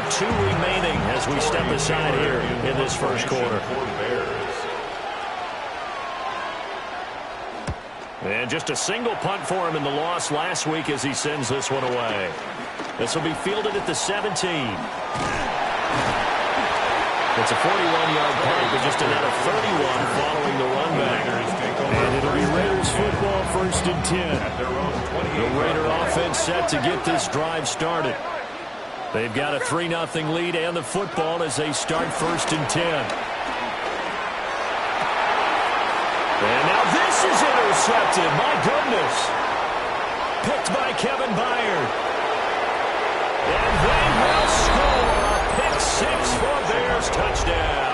.2 remaining as we step aside here in this first quarter. And just a single punt for him in the loss last week as he sends this one away. This will be fielded at the 17. It's a 41-yard punt, but just another 31 following the run back. And it'll be Raiders football, 1st and 10. The Raider offense set to get this drive started. They've got a 3-0 lead and the football as they start 1st and 10. And now this is intercepted. My goodness. Picked by Kevin Byard. And they will score. A pick 6 for Bears touchdown.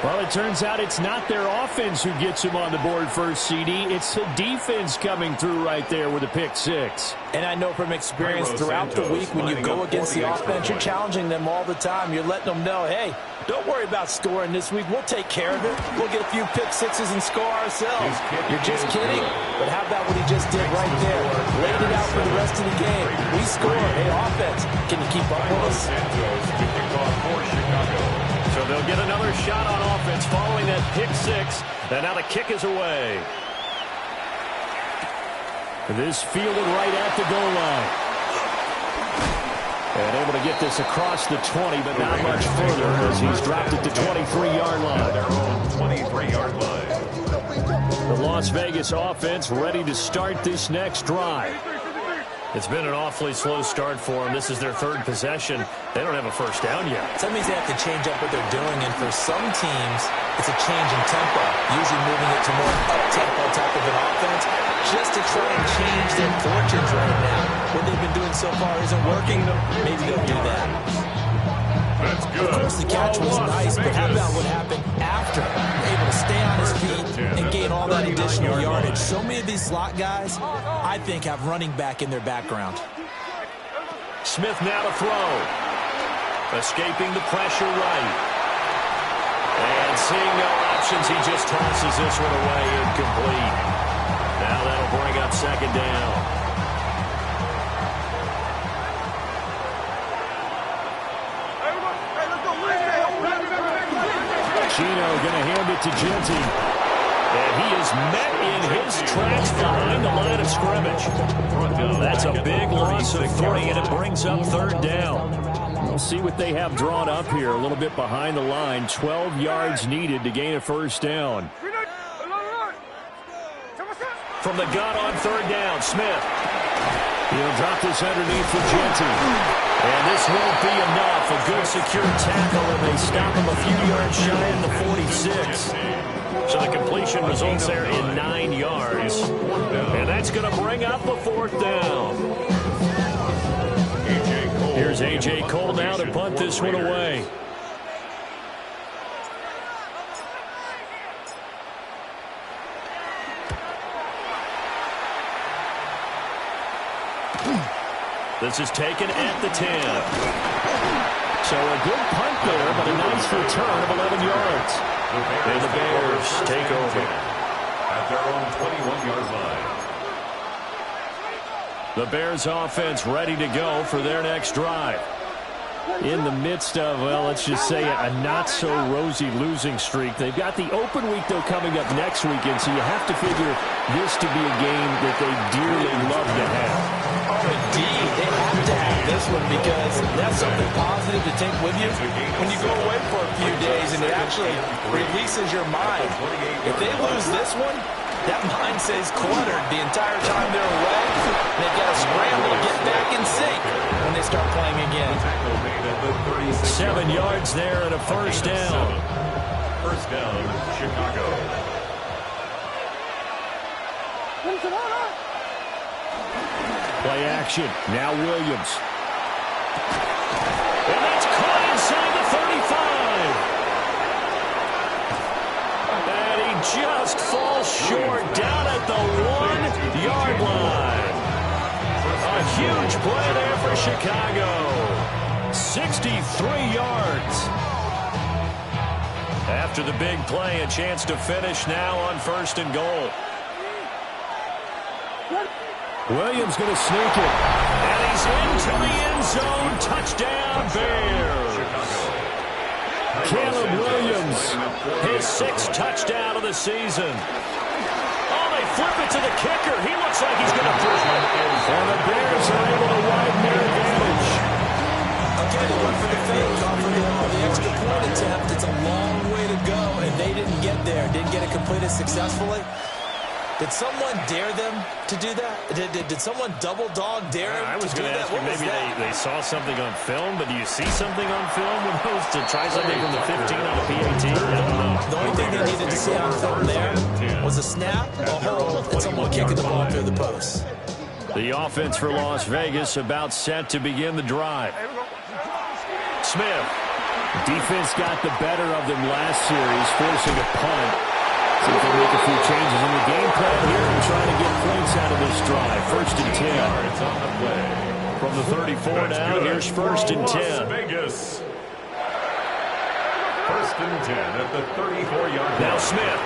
Well, it turns out it's not their offense who gets him on the board first, CD. It's the defense coming through right there with a pick 6. And I know from experience throughout the week when you go against the offense, you're challenging them all the time. You're letting them know, hey, don't worry about scoring this week. We'll take care of it. We'll get a few pick 6s and score ourselves. You're just kidding? But how about what he just did right there? Laid it out for the rest of the game. We scored. Hey, offense, can you keep up with us? So they'll get another shot on offense following that pick 6. And now the kick is away. This fielded right at the goal line. And able to get this across the 20, but not much further as he's dropped it to 23-yard line. Their own 23-yard line. The Las Vegas offense ready to start this next drive. It's been an awfully slow start for them. This is their 3rd possession. They don't have a first down yet. So that means they have to change up what they're doing, and for some teams, it's a change in tempo, usually moving it to more up-tempo type of an offense, just to try and change their fortunes right now. What they've been doing so far isn't working. Maybe they'll do that. That's good. Of course, the catch was nice, but how about what happened after? Able to stay on his feet and gain all that additional yardage. So many of these slot guys, I think, have running back in their background. Smith now to throw. Escaping the pressure right. And seeing no options, he just tosses this one away incomplete. Now that'll bring up 2nd down. Chino going to hand it to Genty. And he is met in his tracks behind the line of scrimmage. That's a big loss of 3, and it brings up 3rd down. We'll see what they have drawn up here. A little bit behind the line. 12 yards needed to gain a first down. From the gun on 3rd down, Smith. He'll drop this underneath for Genty. And this won't be enough. A good secure tackle, and they stop him a few yards shy in the 46. So the completion results there in 9 yards. And that's going to bring up a 4th down. Here's A.J. Cole now to punt this one away. This is taken at the 10. So a good punt there, but a nice return of 11 yards. And the Bears take over At their own 21-yard line. The Bears offense ready to go for their next drive. In the midst of, well, let's just say a not-so-rosy losing streak. They've got the open week, though, coming up next weekend, so you have to figure this to be a game that they dearly love to have. Oh, indeed. They have to have this one because that's something positive to take with you when you go away for a few days, and it actually releases your mind. If they lose this one, that mind stays cluttered the entire time they're away. They've got to scramble to get back in sync when they start playing again. 7 yards there and a first down. First down, Chicago. Play action. Now Williams. And that's caught inside the 35. And he just falls short down at the 1-yard line. A huge play there for Chicago. 63 yards. After the big play, a chance to finish now on 1st and goal. Williams going to sneak it. And he's into the end Caleb Williams. His 6th touchdown of the season. Oh, they flip it to the kicker. He looks like he's going to throw it. And the Bears are able to widen their advantage. Okay, they went for the fake, gone for the extra point attempt. It's a long way to go, and they didn't get there. Didn't get it completed successfully. Did someone dare them to do that? Did someone double dog dare them I was to do going to that? ask you, maybe they saw something on film, but do you see something on film with those to try something from the 15 on a PAT? I don't know. The only thing they needed to see on film there was a snap, a hold, and someone kicking the ball through the post. The offense for Las Vegas about set to begin the drive. Smith. Defense got the better of them last series, forcing a punt. See if they make a few changes in the game plan here and try to get points out of this drive. 1st and 10. From the 34 now, here's 1st and 10. Las Vegas. 1st and 10 at the 34-yard line. Now Smith.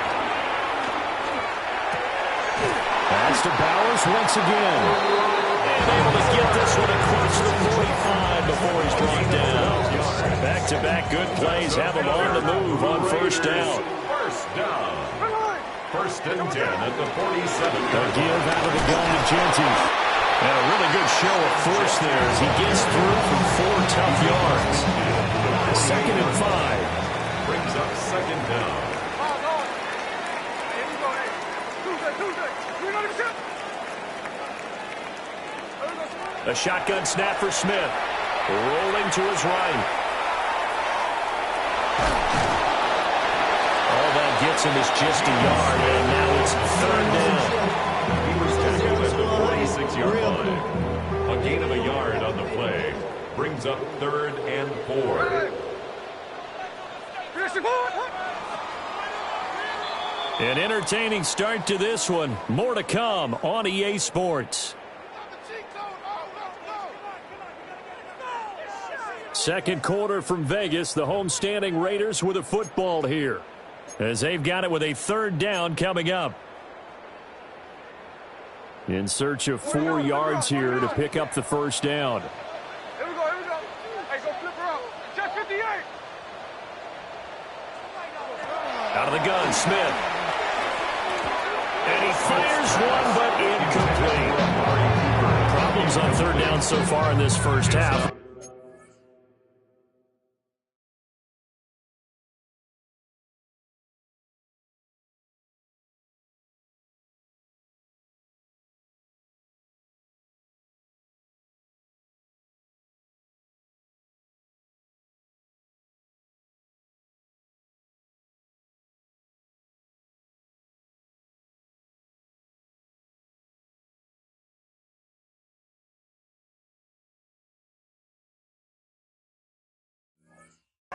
Pass to Bowers once again. And able to get this one across the 45 before he's brought down. Back-to-back good plays have him on the move on 1st down. 1st down. 1st and 10 at the 47. The give out of the gun to Genty. And a really good show of force there as he gets through for 4 tough yards. 2nd and 5. Brings up 2nd down. A shotgun snap for Smith. Rolling to his right. All that gets him is just a yard, and now it's 3rd down. He was tackled at the 46-yard line. A gain of a yard on the play. Brings up 3rd and 4. An entertaining start to this one. More to come on EA Sports. 2nd quarter from Vegas. The homestanding Raiders with a football here, as they've got it with a 3rd down coming up. In search of 4 yards here to pick up the 1st down. Here we go. Hey, go flip her out. Jet 58. Out of the gun, Smith. And he fires one, but incomplete. Problems on 3rd down so far in this 1st half.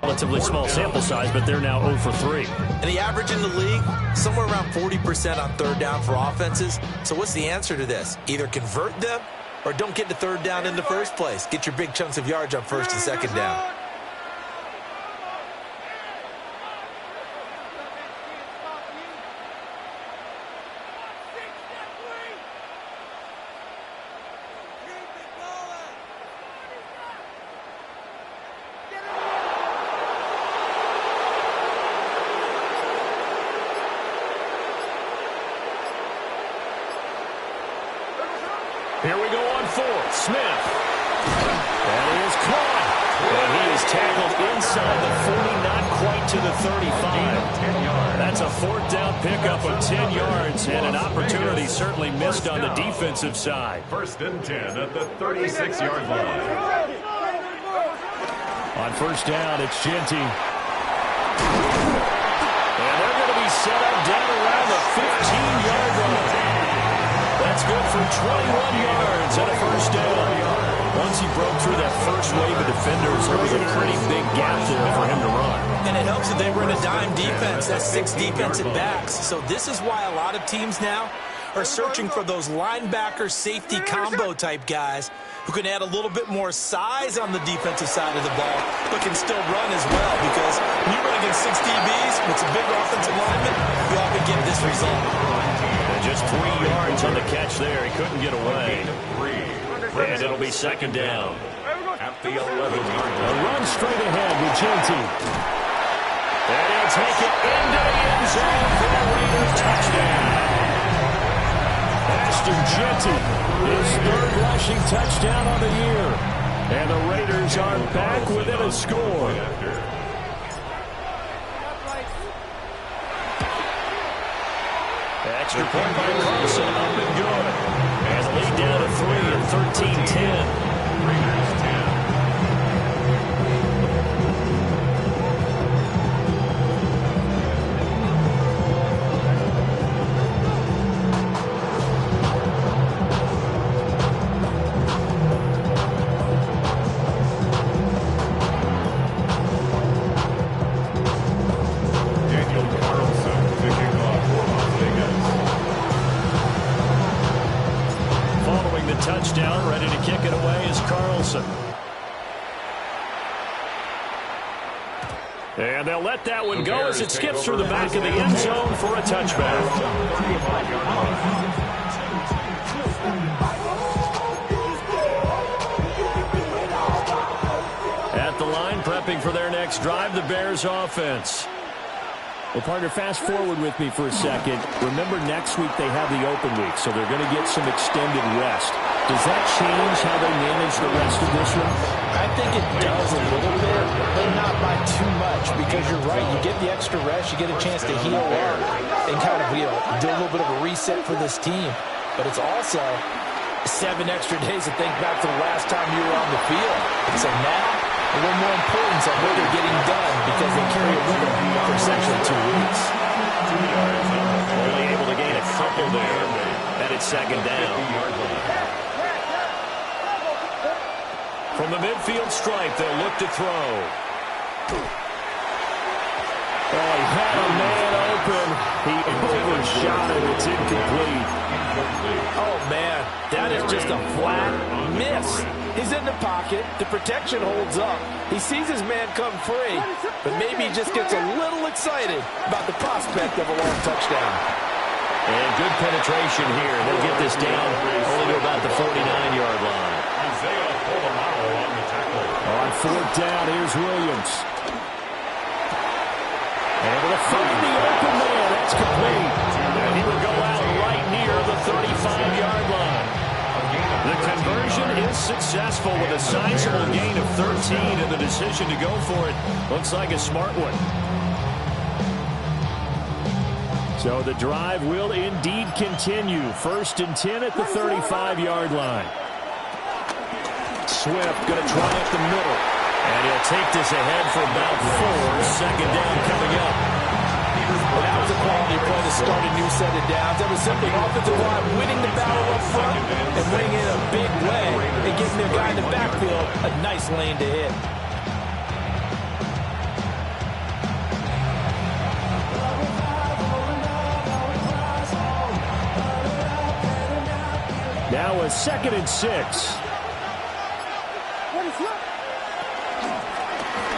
Relatively small sample size, but they're now 0 for 3. And the average in the league, somewhere around 40% on 3rd down for offenses. So what's the answer to this? Either convert them or don't get to 3rd down in the first place. Get your big chunks of yards on 1st and 2nd down. Here we go on 4th. Smith. That is caught. And he is tackled inside the 40, not quite to the 35. That's a 4th down pickup of 10 yards, and an opportunity certainly missed on the defensive side. 1st and 10 at the 36-yard line. On 1st down, it's Genty. And they're going to be set up down around the 15-yard line. That's good for 21 yards and a 1st down. Once he broke through that first wave of defenders, there was a pretty big gap there for him to run. And it helps that they were in a dime defense. That's 6 defensive backs. So this is why a lot of teams now are searching for those linebacker safety combo type guys who can add a little bit more size on the defensive side of the ball, but can still run as well. Because when you run against 6 DBs with some big offensive linemen, you often get this result. And just 3 yards on the catch there. He couldn't get away. And it'll be 2nd down. At the 11-yard line. A run straight ahead with Genty. And he'll take it into the end zone for a Raiders touchdown. Ashton Jeanty, his third rushing touchdown on the year. And the Raiders are back within a score. Extra point by Carlson, up and good. And the lead down to 3 at 13-10. Raiders 10. Touchdown, ready to kick it away is Carlson. And they'll let that one go as it skips through the back of the end zone for a touchback. At the line, prepping for their next drive, the Bears offense. Well, partner, fast forward with me for a second. Remember, next week they have the open week, so they're going to get some extended rest. Does that change how they manage the rest of this one? I think it does a little bit, but not by too much, because you're right. You get the extra rest, you get a chance to heal up and kind of, do a little bit of a reset for this team. But it's also 7 extra days to think back to the last time you were on the field. So now, a little more importance on what they're getting done because they carry it with them for essentially 2 weeks. Only able to gain a couple there. And it's second down. From the midfield stripe, they'll look to throw. Oh, he had a man open. He overshot it. It's incomplete. Oh, man, that is just a flat miss. He's in the pocket. The protection holds up. He sees his man come free, but maybe he just gets a little excited about the prospect of a long touchdown. And good penetration here. They'll get this down only to about the 49-yard line. On fourth down, here's Williams. Able to find the open man. That's complete. And he will go out right near the 35-yard line. The conversion is successful with a sizable gain of 13, and the decision to go for it looks like a smart one. So the drive will indeed continue. 1st and 10 at the 35-yard line. Swift going to try up the middle. And he'll take this ahead for about 4. Second down coming up. Well, that was a quality play to start a new set of downs. That was simply offensive line winning the battle up front and winning it in a big way and giving their guy in the backfield a nice lane to hit. Now a 2nd and 6.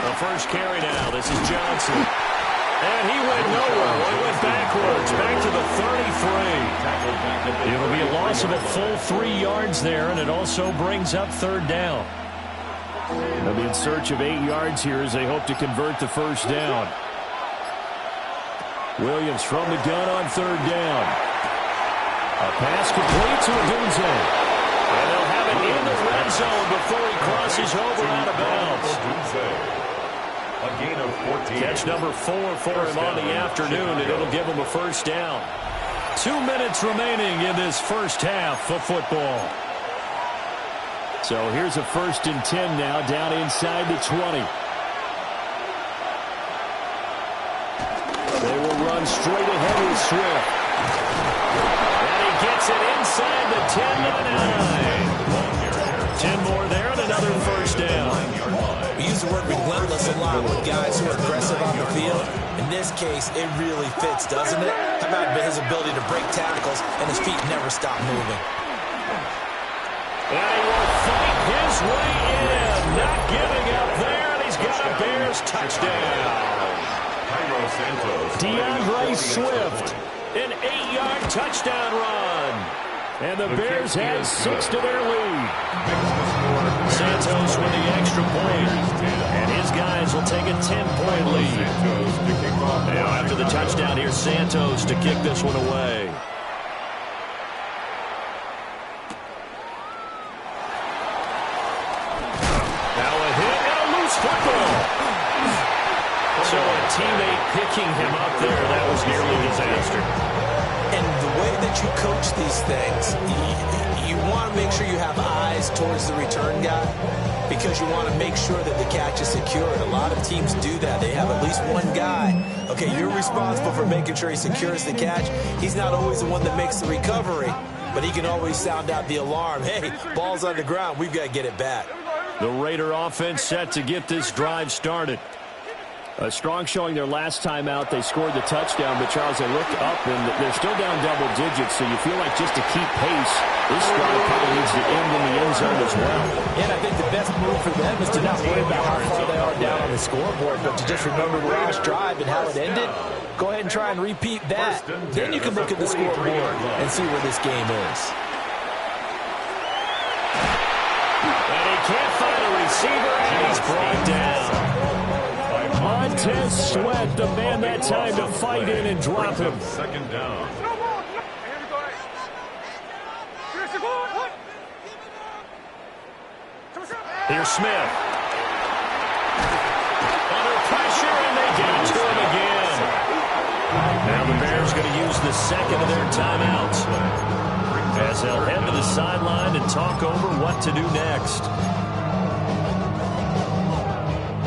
The first carry now. This is Johnson. And he went nowhere. He went backwards. Back to the 33. It'll be a loss of a full 3 yards there, and it also brings up 3rd down. They'll be in search of 8 yards here as they hope to convert the first down. Williams from the gun on 3rd down. A pass complete to Odunze. And they'll have it in the red zone before he crosses over out of bounds. A gain of 14. Catch number 4 for him on the afternoon, and it'll give him a first down. 2 minutes remaining in this first half of football. So here's a 1st and 10 now, down inside the 20. They will run straight ahead with Swift. And he gets it inside the 10 to the 9. 10 more there and another first down. We use the word relentless a lot with guys who are aggressive on the field. In this case, it really fits, doesn't it? How about his ability to break tackles and his feet never stop moving? And he will fight his way in. Not giving up there, and he's got a Bears touchdown. DeAndre Swift, an 8-yard touchdown run. And the Bears add 6 to their lead. Santos with the extra point. And his guys will take a 10-point lead. Now after the touchdown, here's Santos to kick this one away. Now a hit and a loose football. So a teammate picking him up there, that was nearly a disaster. And the way that you coach these things, you want to make sure you have eyes towards the return guy because you want to make sure that the catch is secured. A lot of teams do that. They have at least one guy. Okay, you're responsible for making sure he secures the catch. He's not always the one that makes the recovery, but he can always sound out the alarm. Hey, ball's on the ground. We've got to get it back. The Raider offense set to get this drive started. A strong showing their last time out. They scored the touchdown, but Charles, they looked up, and they're still down double digits, so you feel like just to keep pace, this drive probably needs to end in the end zone as well. And I think the best move for them is to not worry about how far they are down on the scoreboard, but to just remember the last drive and how it ended. Go ahead and try and repeat that. Then you can look at the scoreboard and see where this game is. And he can't find a receiver, and he's brought down. Montez Sweat, the man that time to fight in and drop him. Second down. Here's Smith. Under pressure, and they get it to him again. Now the Bears going to use the second of their timeouts as they'll head to the sideline and talk over what to do next.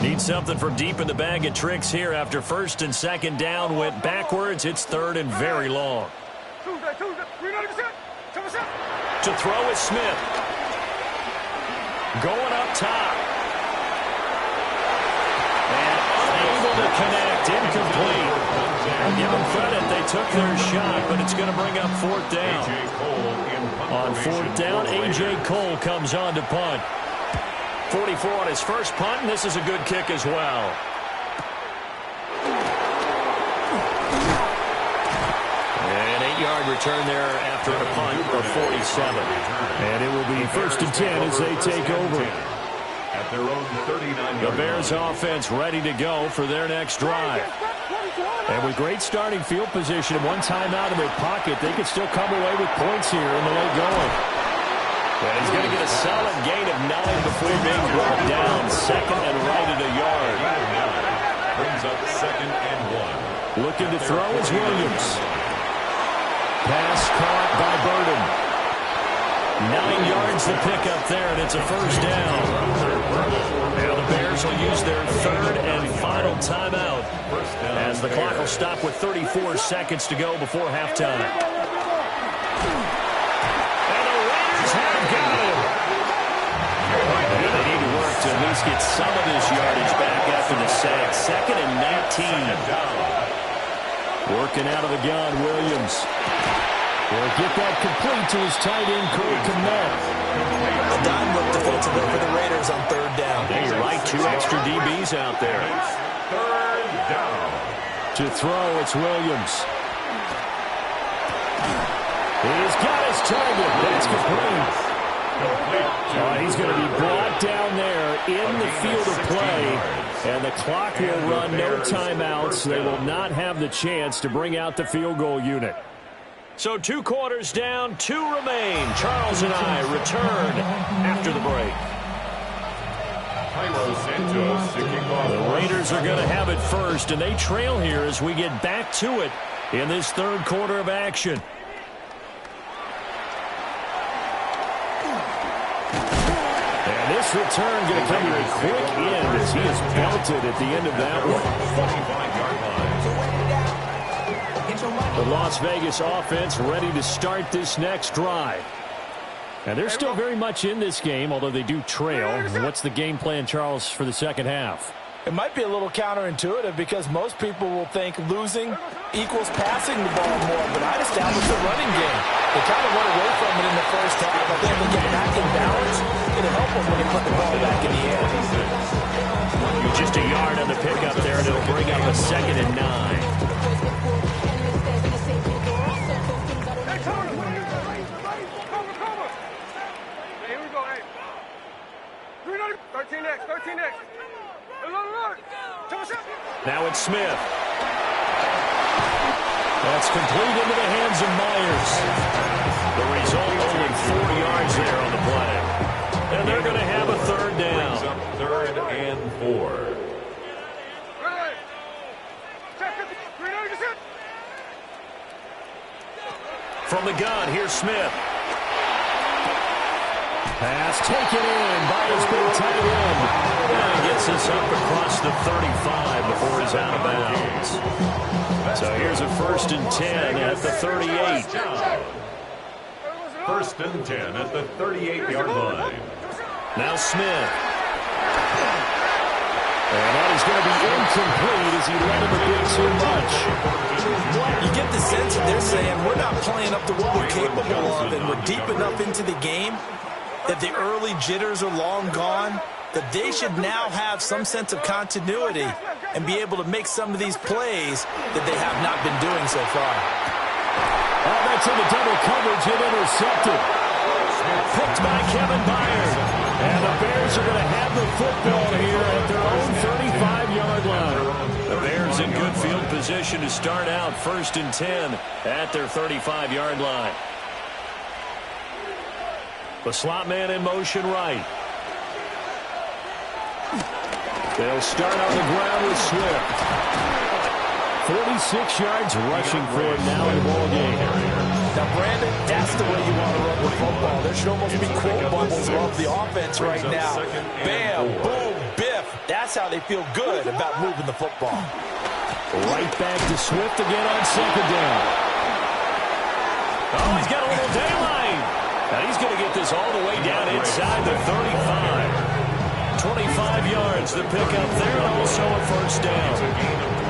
Need something from deep in the bag of tricks here after first and second down went backwards. It's third and very long. To throw is Smith. Going up top. And unable to connect. Incomplete. I'll give them credit. They took their shot, but it's going to bring up fourth down. On fourth down, A.J. Cole comes on to punt. 44 on his first punt, and this is a good kick as well. An 8-yard return there after a punt of 47. And it will be first and 10 as they take over. At their own 39. The Bears offense ready to go for their next drive. And with great starting field position and one timeout in their pocket, they could still come away with points here in the late going. And he's going to get a solid gain of 9 before being brought down. Second and right at a yard. Brings up second and 1. Looking to throw is Williams. Pass caught by Burden. 9 yards to pick up there, and it's a first down. Now the Bears will use their third and final timeout as the clock will stop with 34 seconds to go before halftime. To at least get some of this yardage back after the sack. Second and 19. Working out of the gun, Williams. Will get that complete to his tight end, Cole Kmet. A dime look defensively for the Raiders on third down. Yeah, you're right, 2 extra DBs out there. Third down. To throw, it's Williams. He's got his target. That's complete. He's going to be brought down there in the field of play, and the clock will run no timeouts. They will not have the chance to bring out the field goal unit. So 2 quarters down, 2 remain. Charles and I return after the break. The Raiders are going to have it first, and they trail here as we get back to it in this third quarter of action. This return going to come to a quick end as he is belted at the end of that one. The Las Vegas offense ready to start this next drive. And they're still very much in this game, although they do trail. What's the game plan, Charles, for the second half? It might be a little counterintuitive because most people will think losing equals passing the ball more, but I'd establish a running game. They kind of went away from it in the first half. I think they get back in balance. It'll help them when they put the ball back in the air. Just a yard on the pickup there, and it'll bring up a second and 9. 13 next, 13 next. Look. Now it's Smith. That's complete into the hands of Myers. The result, only 4 yards there on the play. And they're going to have a third down. Brings up 3rd and 4. From the gun, here's Smith. Pass taken in by his big tight end. And he gets this up across the 35 before he's out of bounds. So here's a 1st and 10 at the 38. 1st and 10 at the 38-yard line. Now Smith. And that is going to be incomplete as he let him a bit too much. You get the sense that they're saying we're not playing up to what we're capable of, and we're deep enough into the game that the early jitters are long gone, that they should now have some sense of continuity and be able to make some of these plays that they have not been doing so far. Oh, that's into double coverage and intercepted. Picked by Kevin Byard. And the Bears are going to have the football here at their own 35-yard line. The Bears in good field position to start out 1st and 10 at their 35-yard line. The slot man in motion right. They'll start on the ground with Swift. 46 yards rushing for him now in the ball game. Now, Brandon, that's the way you want to run the football. There should almost be quote bubbles of the offense right now. Bam, boom, biff. That's how they feel good about moving the football. Right back to Swift again on 2nd down. Oh, he's got a little daylight. Now he's going to get this all the way down inside the 35. 25 yards, the pickup there, and also a 1st down.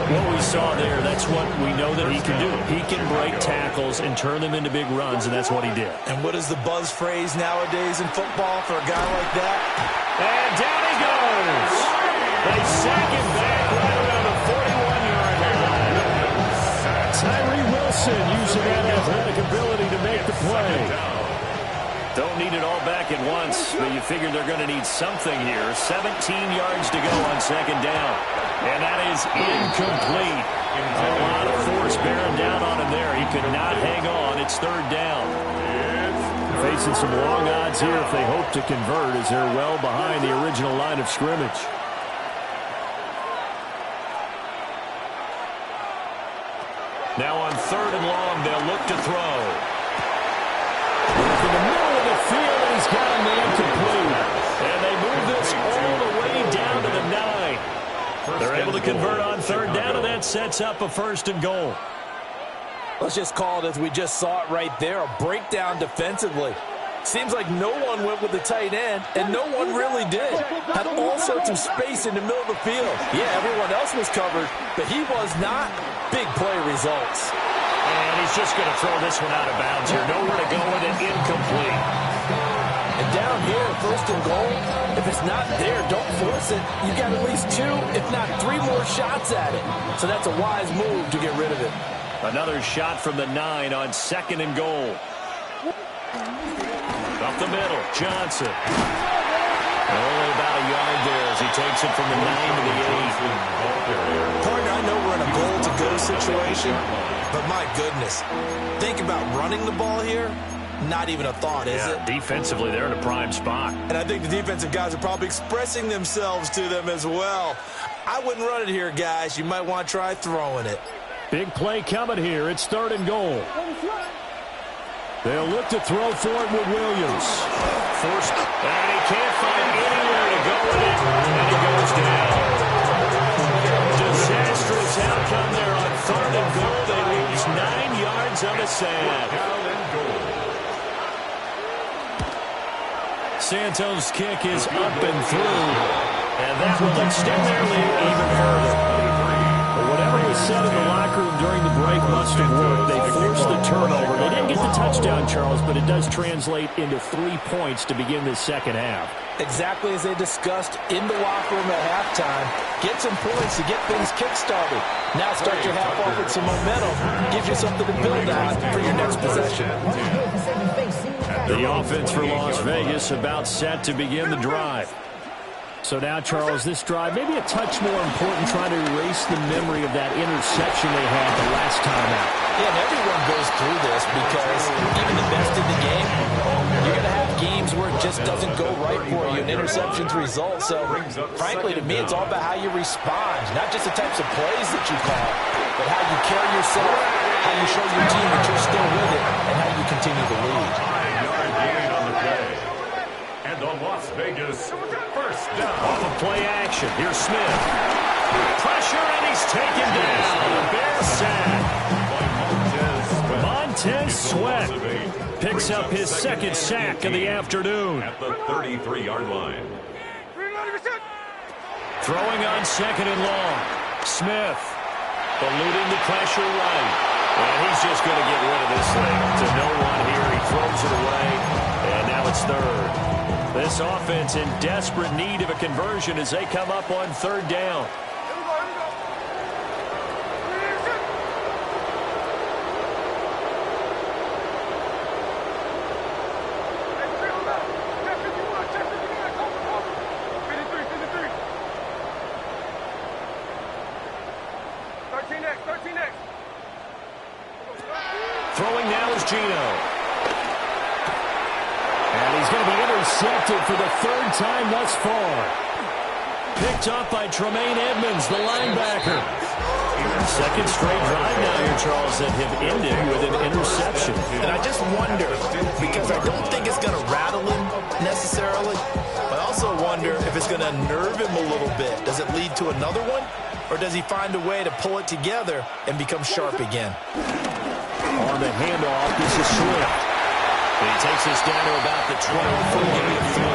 What we saw there, that's what we know that he can do. He can break tackles and turn them into big runs, and that's what he did. And what is the buzz phrase nowadays in football for a guy like that? And down he goes. They sack him back right around the 41-yard line. Tyree Wilson using that athletic ability to make the play. Don't need it all back at once, but you figure they're going to need something here. 17 yards to go on 2nd down. And that is incomplete. A lot of force bearing down on him there. He could not hang on. It's 3rd down. Facing some long odds here if they hope to convert as they're well behind the original line of scrimmage. Now on 3rd and long, they'll look to throw. In the middle of the field, and he's got a man complete. And they move this all the way down to the 9. They're able to convert on 3rd down, and that sets up a 1st and goal. Let's just call it as we just saw it right there, a breakdown defensively. Seems like no one went with the tight end, and no one really did. Had all sorts of space in the middle of the field. Yeah, everyone else was covered, but he was not. Big play results. And he's just going to throw this one out of bounds here. Nowhere to go with it, incomplete. And down here, 1st and goal, if it's not there, don't force it. You got at least 2, if not 3 more shots at it. So that's a wise move to get rid of it. Another shot from the 9 on 2nd and goal. Up the middle, Johnson. Only about a yard there as he takes it from the 9 to the 8. Partner, I know we're in a goal-to-go situation, but my goodness, think about running the ball here. Not even a thought, is it? Defensively, they're in a prime spot. And I think the defensive guys are probably expressing themselves to them as well. I wouldn't run it here, guys. You might want to try throwing it. Big play coming here. It's 3rd and goal. They'll look to throw for it with Williams. Forced, and he can't find anywhere to go with it, and he goes down. Disastrous outcome there on 3rd and goal. They lose 9 yards on the sack. Santos' kick is up and through, and that will extend their lead even further. Well, whatever was said in the locker room during the break must have worked. They forced the turnover. They didn't get the touchdown, Charles, but it does translate into 3 points to begin this 2nd half. Exactly as they discussed in the locker room at halftime. Get some points to get things kick-started. Now start your half off with some momentum. Gives you something to build on for your next possession. The offense for Las Vegas about set to begin the drive. So now, Charles, this drive maybe a touch more important, trying to erase the memory of that interception they had the last time out. Yeah, and everyone goes through this because even the best in the game, you're going to have games where it just doesn't go right for you, and interceptions result. So, frankly, to me, it's all about how you respond, not just the types of plays that you call, but how you carry yourself, how you show your team that you're still with it, and how you continue to lead. 5-yard gain on the play. And the Las Vegas first down. Off of play action, here's Smith. Pressure, and he's taken down. The Bears sack. Montez Sweat picks up his second sack of the afternoon. At the 33-yard line. Throwing on second and long. Smith eluding the pressure right. And he's just going to get rid of this thing to no one here. He throws it away, and now it's third. This offense in desperate need of a conversion as they come up on third down. Throwing now is Gino. And he's going to be intercepted for the third time thus far. Picked up by Tremaine Edmonds, the linebacker. Second straight drive now here, Charles, that have ended with an interception. And I just wonder, because I don't think it's going to rattle him necessarily, but I also wonder if it's going to nerve him a little bit. Does it lead to another one? Or does he find a way to pull it together and become sharp again? On the handoff, this is Swift. And he takes this down to about the 12 for a gain of 3.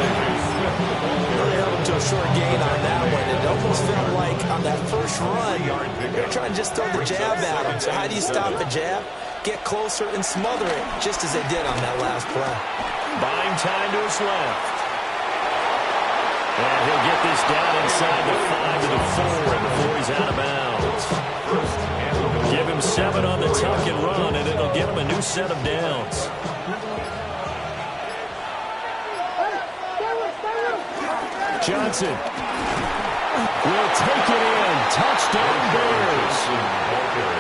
Really held him to a short gain on that one. It almost felt like on that first run, they're trying to just throw the jab at him. So how do you stop a jab? Get closer and smother it, just as they did on that last play. Buying time to his left. And he'll get this down inside the 5 to the 4 before he's out of bounds. Give him 7 on the tuck and run, and it'll give him a new set of downs. Johnson will take it in. Touchdown, Bears.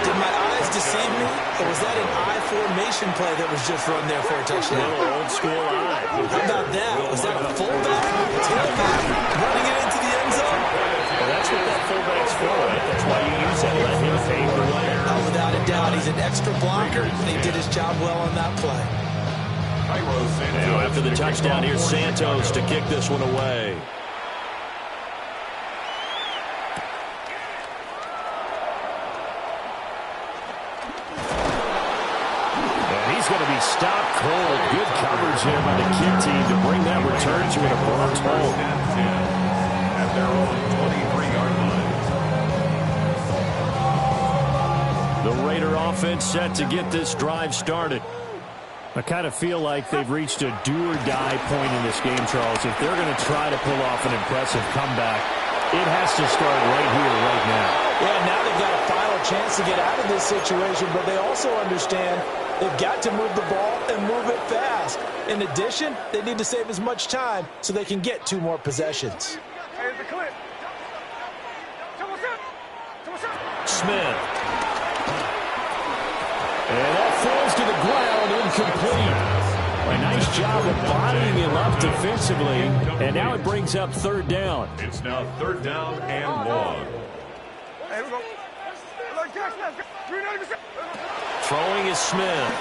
Did my eyes deceive me, or was that an I formation play that was just run there for a touchdown? Little old school eye. How about that? Was that a fullback, tailback, running it into the end zone? Well, that's what that fullback's for, right? That's why you use that. Let him pave the way. Oh, without a doubt. He's an extra blocker, and he did his job well on that play. Now after the touchdown, here's Santos to kick this one away. He's going to be stopped cold. Good coverage here by the kick team to bring that return to an abrupt halt. At their own 23-yard line. The Raider offense set to get this drive started. I kind of feel like they've reached a do-or-die point in this game, Charles. If they're going to try to pull off an impressive comeback, it has to start right here, right now. Yeah, now they've got a final chance to get out of this situation, but they also understand they've got to move the ball and move it fast. In addition, they need to save as much time so they can get 2 more possessions. Smith. And that falls to the ground, incomplete. A nice job of bodying him up defensively, and now it brings up third down. It's now third down and long. Throwing is Smith.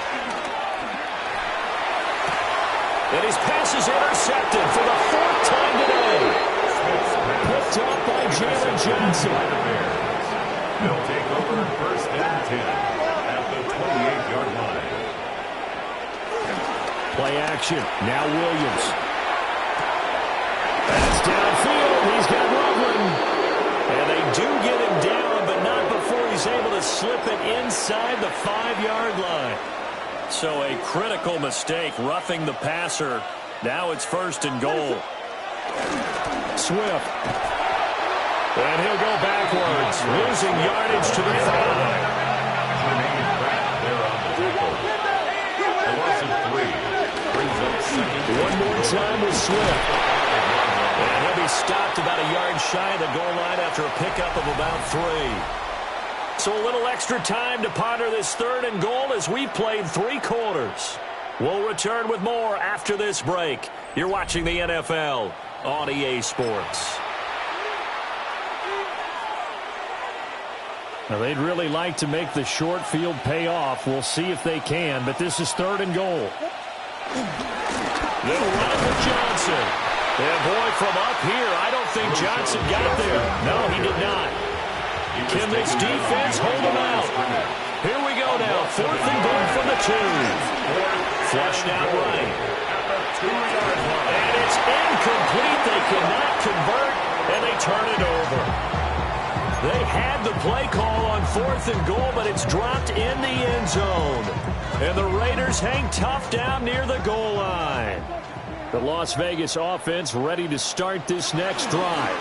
And his pass is intercepted for the 4th time today. Picked up by Jalen Johnson. They'll take over first and 10 at the 28-yard line. Play action. Now Williams. That's downfield. He's got Loveland. And they do get him down, but not before he's able to slip it inside the 5-yard line. So a critical mistake, roughing the passer. Now it's first and goal. Swift. And he'll go backwards, losing yardage to the 5. A loss of 3 brings up second. One more time with Swift. And They'll be stopped about a yard shy of the goal line after a pickup of about 3. So a little extra time to ponder this 3rd and goal as we've played 3 quarters. We'll return with more after this break. You're watching the NFL on EA Sports. Now, they'd really like to make the short field pay off. We'll see if they can, but this is 3rd and goal. They'll run it with Johnson. And boy, from up here, I don't think Johnson got there. No, he did not. Can this defense hold him out? Here we go now. 4th and goal from the 2. Flushed out right. And it's incomplete. They cannot convert, and they turn it over. They had the play call on 4th and goal, but it's dropped in the end zone. And the Raiders hang tough down near the goal line. The Las Vegas offense ready to start this next drive.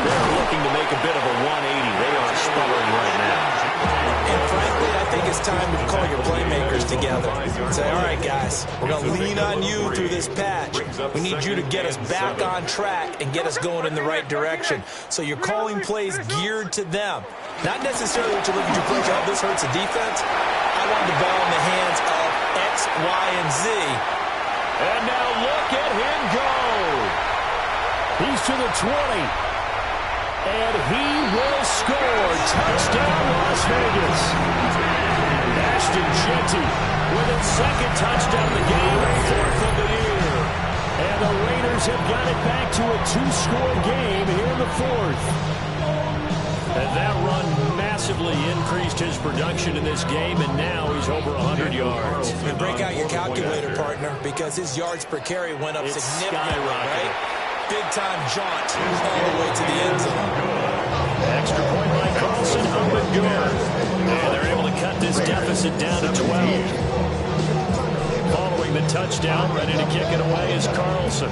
They're looking to make a bit of a 180. They are sputtering right now. And frankly, I think it's time to call your playmakers together. Say, all right, guys, we're going to lean on you through this patch. We need you to get us back on track and get us going in the right direction. So you're calling plays geared to them. Not necessarily what you look at your approach, how this hurts the defense. I want the ball in the hands of X, Y, and Z. And now look at him go. He's to the 20. And he will score. Touchdown, Las Vegas. Ashton Jeanty with his 2nd touchdown of the game, 4th of the year. And the Raiders have got it back to a 2-score game here in the 4th. And that run massively increased his production in this game, and now he's over 100 yards. And break out your calculator, partner, because his yards per carry went up significantly, right? Big-time jaunt all the way to the end zone. Extra point by Carlson, up and good. And they're able to cut this deficit down to 12. Following the touchdown, ready to kick it away is Carlson.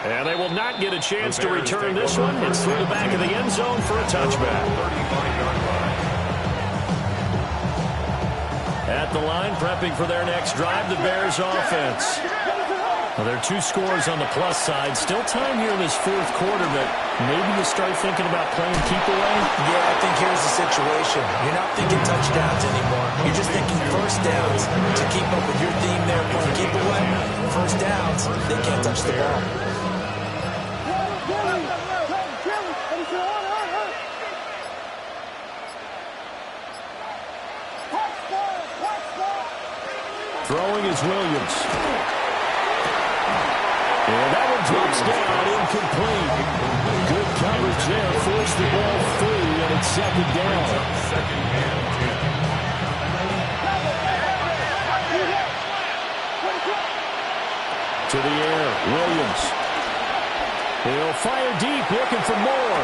And they will not get a chance to return this one. It's through the back of the end zone for a touchback. 35-yard line. At the line, prepping for their next drive, the Bears offense. Well, there are 2 scores on the plus side. Still time here in this 4th quarter, but maybe you start thinking about playing keep away? Yeah, I think here's the situation. You're not thinking touchdowns anymore. You're just thinking first downs to keep up with your theme there, playing keep away. First downs, they can't touch the ball. Throwing is Williams. And that one drops down, incomplete. Good coverage there, forced the ball free, and it's 2nd down. 2nd and 10. To the air, Williams. He'll fire deep, looking for more.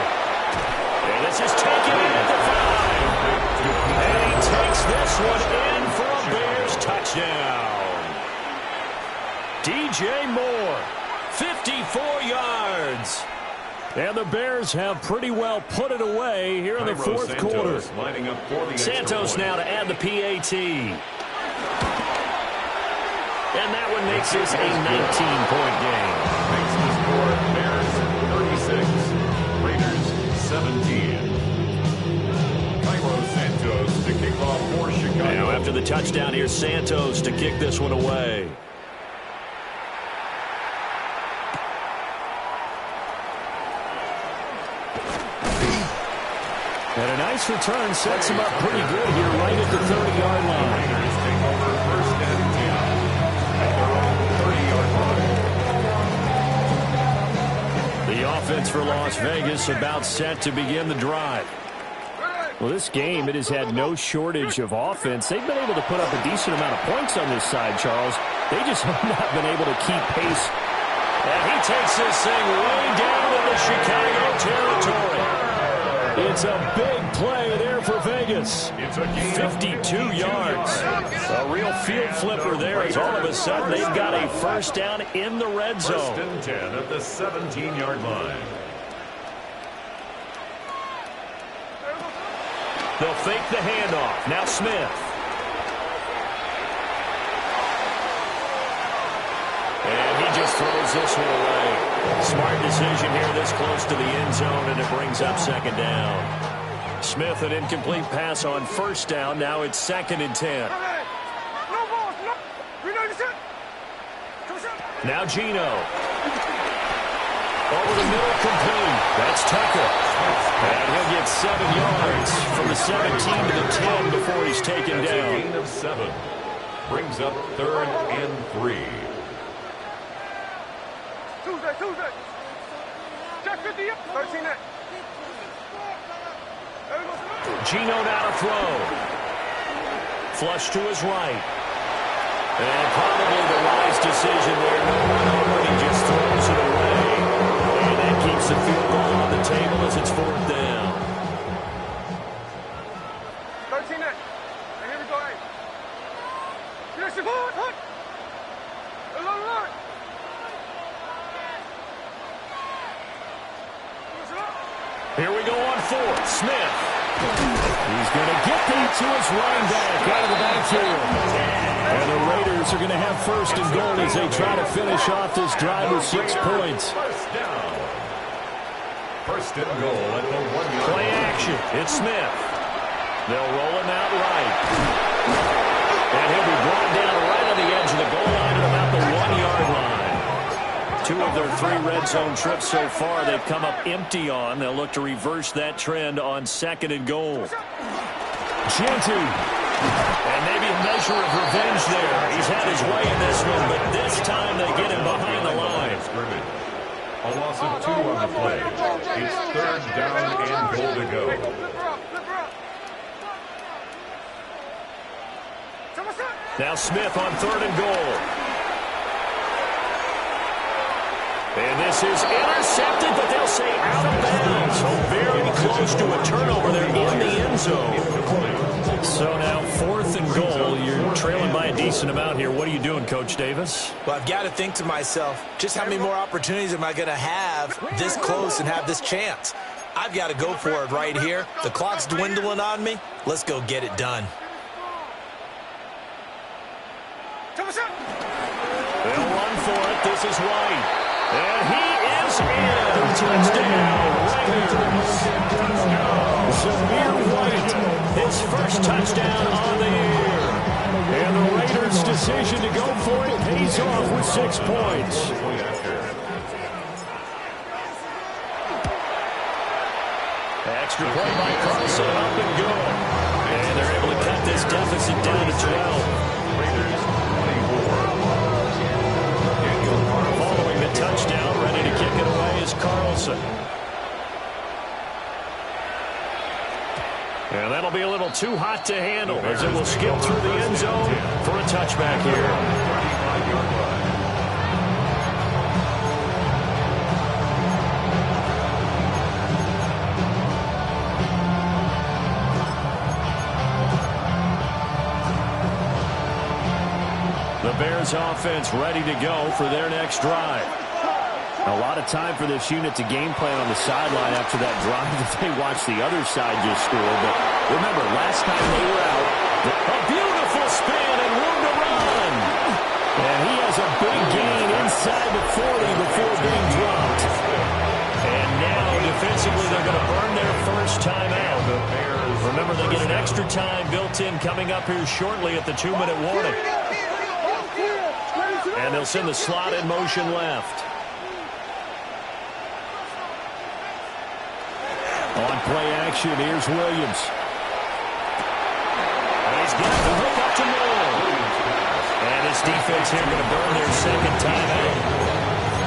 And this is taken in at the 5. And he takes this one in for a Bears touchdown. DJ Moore, 54 yards. And the Bears have pretty well put it away here in the 4th quarter. Santos now to add the PAT. And that one makes this a 19-point game. Makes the score Bears 36, Raiders 17. Cairo Santos to kick off for Chicago. Now after the touchdown, here's Santos to kick this one away. And a nice return sets him up pretty good here right at the 30-yard line. Raiders take over 1st and 10 at their own 30-yard line. The offense for Las Vegas about set to begin the drive. Well, this game, it has had no shortage of offense. They've been able to put up a decent amount of points on this side, Charles. They just have not been able to keep pace. And he takes this thing way down into Chicago territory. It's a big play there for Vegas. It's a gain 52 yards. A real field flipper there as all of a sudden they've got a first down in the red zone. 1st and 10 at the 17-yard line. They'll fake the handoff. Now Smith. tosses this one away. Smart decision here this close to the end zone, and it brings up second down. Smith, an incomplete pass on first down. Now it's 2nd and 10. Now Gino. Over the middle, complete. That's Tucker. And he'll get 7 yards from the 17 to the 10 before he's taken down. A gain of 7. Brings up 3rd and 3. Tuesday. Check 50 up. 13 8. Gino now to throw. Flush to his right. And probably the wise decision there. No one over, he just throws it away. And that keeps the field goal on the table as it's 4th down. 13 8. And here we go, 8. Here's the ball. Hut. Here we go on 4th. Smith. He's going to get that to his running back out of the backfield. And the Raiders are going to have 1st and goal as they try to finish off this drive with 6 points. 1st and goal at the 1-yard line. Play action. It's Smith. They'll roll him out right. And he'll be brought down right on the edge of the goal line at about the 1-yard line. 2 of their 3 red zone trips so far they've come up empty on. They'll look to reverse that trend on 2nd and goal. Genty. And maybe a measure of revenge there. He's had his way in this one, but this time they get him behind the line. A loss of 2 on the play. It's 3rd down and goal to go. Now Smith on 3rd and goal. And this is intercepted, but they'll say out of bounds. So very close to a turnover there in the end zone. So now 4th and goal. You're trailing by a decent amount here. What are you doing, Coach Davis? Well, I've got to think to myself, just how many more opportunities am I going to have this close and have this chance? I've got to go for it right here. The clock's dwindling on me. Let's go get it done. They'll run for it. This is White. And he is in. Touchdown, Raiders. Zamir White, his first touchdown on the year. And the Raiders' decision to go for it pays off with 6 points. Extra play by Carlson, up and good. And they're able to cut this deficit down to 12. Following the touchdown, ready to kick it away is Carlson. And that'll be a little too hot to handle as it will skip through the end zone for a touchback here. The Bears offense ready to go for their next drive. A lot of time for this unit to game plan on the sideline after that drive that they watched the other side just score. But remember, last time they were out, a beautiful spin and room to run. And he has a big gain inside the 40 before being dropped. And now defensively they're going to burn their first timeout. Remember, they get an extra time built in coming up here shortly at the 2-minute warning. And they'll send the slot in motion left. On play action, here's Williams. And he's got the hook up to Moore. And his defense here going to burn their second timeout.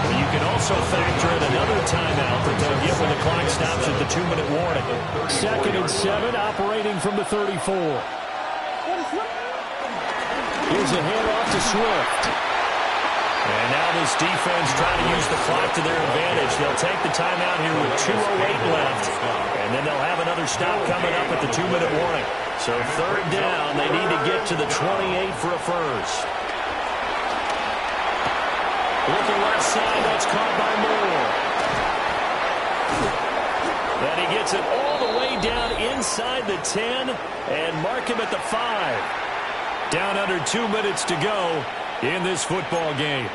You can also factor in another timeout that they'll get when the clock stops at the 2-minute warning. 2nd and 7, operating from the 34. Here's a handoff to Swift. And now this defense trying to use the clock to their advantage. They'll take the timeout here with 2:08 left. And then they'll have another stop coming up at the 2-minute warning. So 3rd down, they need to get to the 28 for a first. Looking left side, that's caught by Moore. And he gets it all the way down inside the 10 and mark him at the 5. Down under 2 minutes to go in this football game.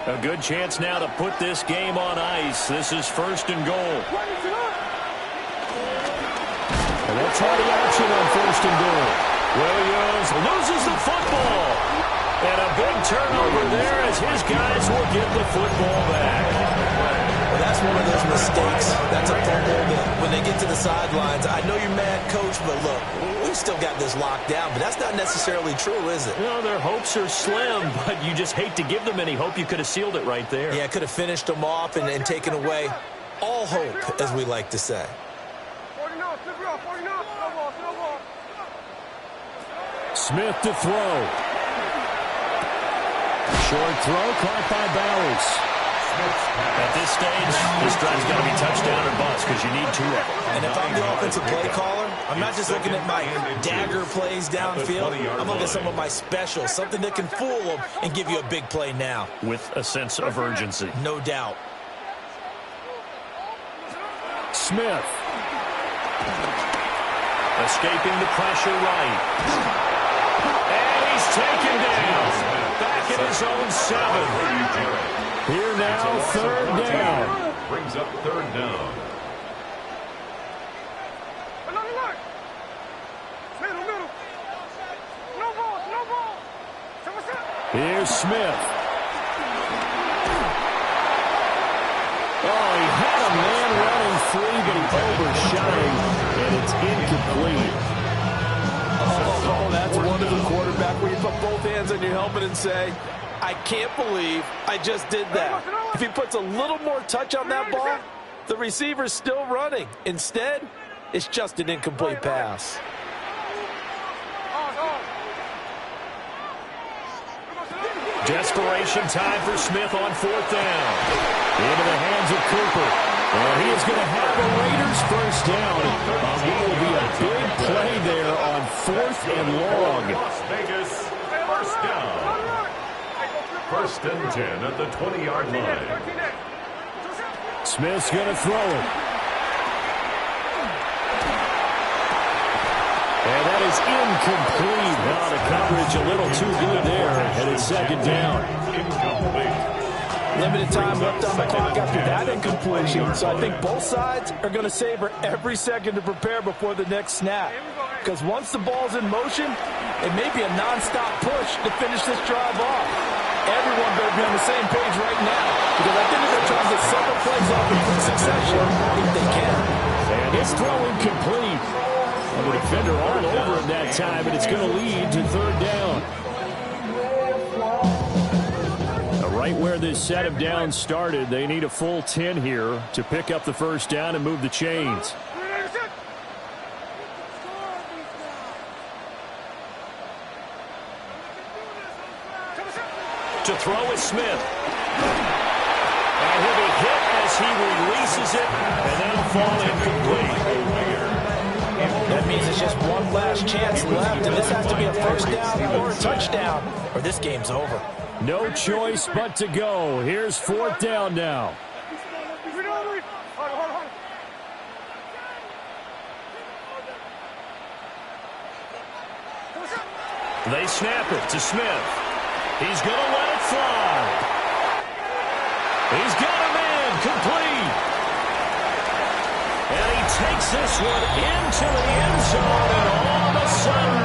A good chance now to put this game on ice. This is 1st and goal. And they'll try the option on 1st and goal. Williams loses the football. And a big turnover there as his guys will get the football back. Well, that's one of those mistakes. That's a fumble that when they get to the sidelines, I know you're mad, Coach, but look, we still got this locked down. But that's not necessarily true, is it? No, their hopes are slim, but you just hate to give them any hope. You could have sealed it right there. Yeah, could have finished them off and taken away all hope, as we like to say. Smith to throw. Short throw caught by Bowers. At this stage, this drive's got to be touchdown or bust because you need 2 of them. And if I'm the offensive play caller, I'm not just looking at my dagger plays downfield. I'm looking at some of my specials, something that can fool them and give you a big play now. With a sense of urgency. No doubt. Smith. Escaping the pressure right. And he's taken down. Back at his own 7. Here now, 3rd down. Brings up 3rd down. Here's Smith. Oh, he had a man running free, but he overshot him, and it's incomplete. Oh, that's wonderful quarterback where you put both hands on your helmet and say, I can't believe I just did that. If he puts a little more touch on that ball, the receiver's still running. Instead, it's just an incomplete pass. Desperation time for Smith on 4th down. Into the hands of Cooper. And he is going to have the Raiders 1st down. What will be a big play there on 4th and long. Las Vegas, 1st down. 1st and 10 at the 20-yard line. Smith's going to throw it. And that is incomplete. Now the coverage a little too good there. And it's 2nd down. Incomplete. Limited time left on the clock after that incompletion. So I think both sides are going to savor every second to prepare before the next snap. Because once the ball's in motion, it may be a nonstop push to finish this drive off. Everyone better be on the same page right now. Because I think they're trying to get several plays off in quick succession if they can. And his throw incomplete. And the defender all over him that time, and it's going to lead to 3rd down. Right where this set of downs started, they need a full 10 here to pick up the 1st down and move the chains. To throw is Smith. And he'll be hit as he releases it, and that'll fall incomplete. That means it's just one last chance left, and this has to be a 1st down or a touchdown, or this game's over. No choice but to go. Here's 4th down now. They snap it to Smith. He's going to let it fly. He's got a man complete. And he takes this one into the end zone, and all of a sudden,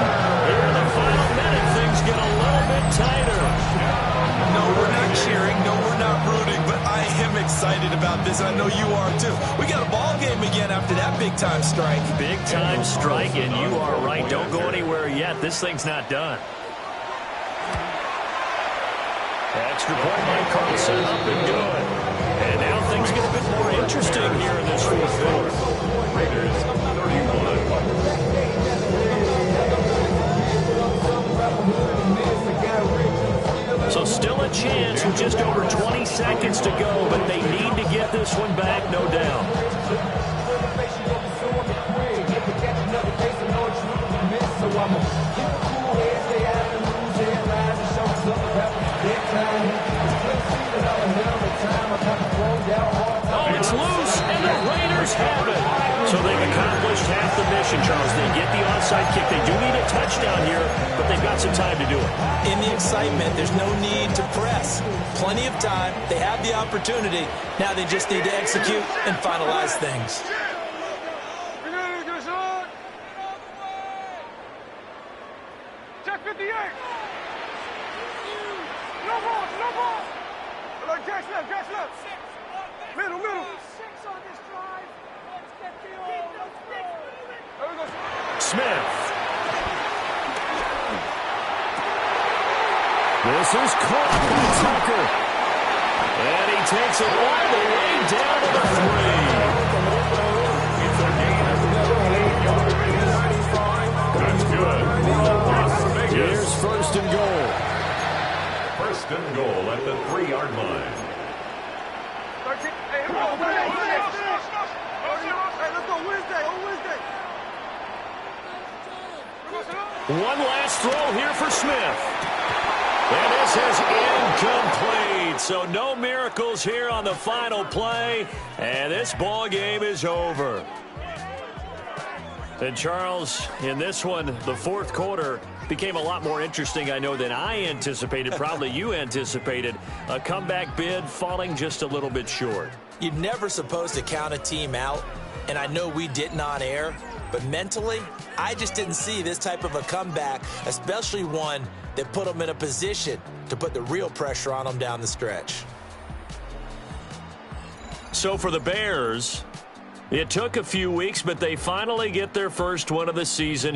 here in the final minute, things get a little bit tighter. No, we're not cheering. No, we're not rooting. But I am excited about this. I know you are, too. We got a ball game again after that big-time strike. Big-time strike, and you are right. Don't go anywhere yet. This thing's not done. Extra point by Carlson, up and good. And now things get a bit more interesting here in this 4th quarter. Raiders, 31. So still a chance with just over 20 seconds to go, but they need to get this one back, no doubt. Oh, it's loose, and the Raiders have it. So they've accomplished half the mission, Charles. They get the onside kick. They do need a touchdown here, but they've got some time to do it. In the excitement, there's no need to press. Plenty of time. They have the opportunity. Now they just need to execute and finalize things. Check 58. No ball, no ball. Like Jack's left. Middle. 6 on this drive. Let's get the There we go. Smith. This is caught by Tucker. And he takes it all the way down to the 3. It's a gain of 8 yards. That's good. Las Vegas. Here's first and goal. First and goal at the 3-yard line. 13. Hey, let's go Wednesday. One last throw here for Smith. And this is incomplete. So no miracles here on the final play. And this ball game is over. And Charles, in this one, the fourth quarter became a lot more interesting, I know, than I anticipated. Probably you anticipated. A comeback bid falling just a little bit short. You're never supposed to count a team out, and I know we didn't on air, but mentally, I just didn't see this type of a comeback, especially one that put them in a position to put the real pressure on them down the stretch. So for the Bears, it took a few weeks, but they finally get their first one of the season.